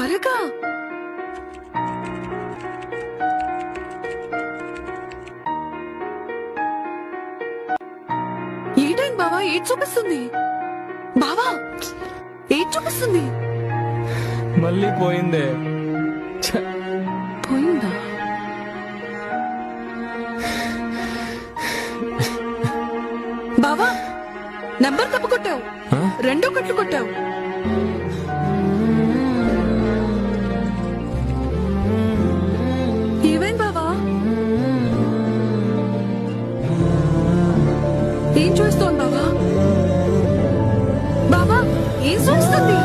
త్వరగా ఏటైంది బావా? ఏం చూపిస్తుంది బావా? ఏం చూపిస్తుంది? మళ్ళీ పోయిందే. పోయిందా? బావా నెంబర్ తప్పు కొట్టావు. రెండో కట్లు కొట్టావు. ఏమైంది బావా? ఏం చూస్తోంది బావా? బావా ఏం చూస్తుంది?